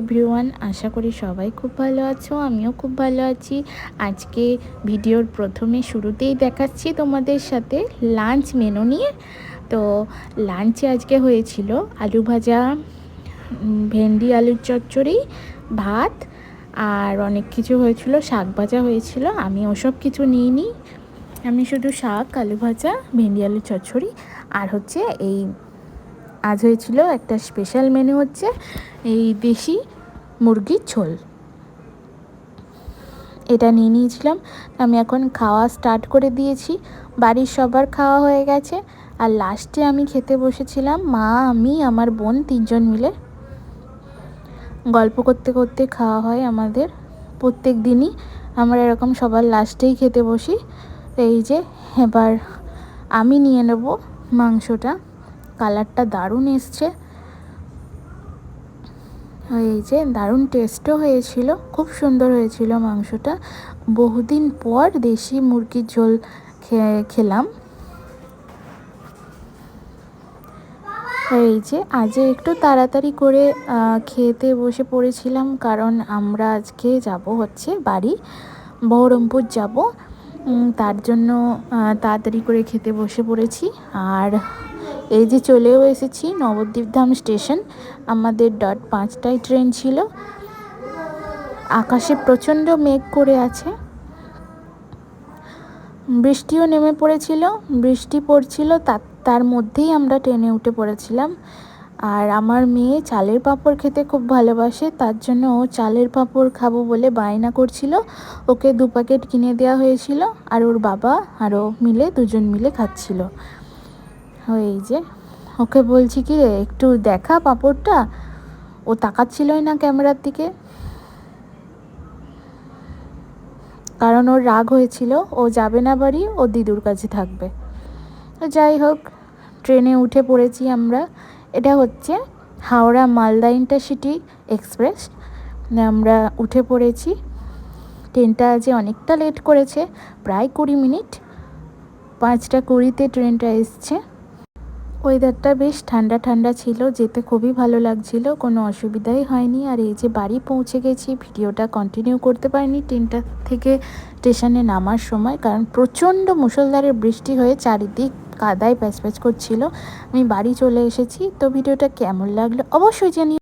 Everyone, আশা করি সবাই খুব ভালো আছো। আমিও খুব ভালো আছি। আজকে ভিডিওর প্রথমে শুরুতেই দেখাচ্ছি তোমাদের সাথে লাঞ্চ মেনু নিয়ে। তো লাঞ্চে আজকে হয়েছিল আলু ভাজা, ভেন্ডি আলুর চচ্চড়ি, ভাত আর অনেক কিছু হয়েছিল, শাক ভাজা হয়েছিল। আমি ওসব কিছু নিইনি, আমি শুধু শাক, আলু ভাজা, ভেন্ডি আলুর চচ্চড়ি আর হচ্ছে এই আজ হয়েছিল একটা স্পেশাল মেনু, হচ্ছে এই দেশি মুরগির ঝোল। এটা নিয়ে নিয়েছিলাম। আমি এখন খাওয়া স্টার্ট করে দিয়েছি। বাড়ির সবার খাওয়া হয়ে গেছে আর লাস্টে আমি খেতে বসেছিলাম। মা, আমি, আমার বোন 3জন মিলে গল্প করতে করতে খাওয়া হয় আমাদের প্রত্যেক দিনই। আমরা এরকম সবার লাস্টেই খেতে বসি। এই যে এবার আমি নিয়ে নেব মাংসটা। কালারটা দারুণ এসছে, এই যে দারুণ টেস্টও হয়েছিল, খুব সুন্দর হয়েছিল মাংসটা। বহুদিন পর দেশি মুরগির ঝোল খেলাম। এই যে আজ একটু তাড়াতাড়ি করে খেতে বসে পড়েছিলাম, কারণ আমরা আজকে যাব হচ্ছে বাড়ি, বহরমপুর যাব। তার জন্য তাড়াতাড়ি করে খেতে বসে পড়েছি। আর এই যে চলেও এসেছি নবদ্বীপধাম স্টেশন। আমাদের 5টায় ট্রেন ছিল। আকাশে প্রচণ্ড মেঘ করে আছে, বৃষ্টিও নেমে পড়েছিল, বৃষ্টি পড়ছিল, তার মধ্যেই আমরা ট্রেনে উঠে পড়েছিলাম। আর আমার মেয়ে চালের পাঁপড় খেতে খুব ভালোবাসে, তার জন্য ও চালের পাঁপড় খাবো বলে বায়না করছিল। ওকে 2 প্যাকেট কিনে দেওয়া হয়েছিল আর ওর বাবা আরও মিলে 2জন মিলে খাচ্ছিল। এই যে ওকে বলছি কি রে, একটু দেখা পাঁপড়টা, ও তাকাচ্ছিলই না ক্যামেরার দিকে, কারণ ওর রাগ হয়েছিল, ও যাবে না বাড়ি, ও দিদুর কাছে থাকবে। যাই হোক, ট্রেনে উঠে পড়েছি আমরা। এটা হচ্ছে হাওড়া মালদা ইন্টারসিটি এক্সপ্রেস। আমরা উঠে পড়েছি। ট্রেনটা আজ অনেকটা লেট করেছে, প্রায় 20 মিনিট। 5টা 20-তে ট্রেনটা এসছে। ওয়েদারটা বেশ ঠান্ডা ঠান্ডা ছিল, যেতে খুবই ভালো লাগছিল, কোনো অসুবিধাই হয়নি। আর এই যে বাড়ি পৌঁছে গেছি। ভিডিওটা কন্টিনিউ করতে পারিনি ট্রেনটা থেকে স্টেশনে নামার সময়, কারণ প্রচণ্ড মুষলধারে বৃষ্টি হয়ে চারিদিক কাদায় প্যাচ প্যাচ করছিল। আমি বাড়ি চলে এসেছি। তো ভিডিওটা কেমন লাগলো অবশ্যই জানিও।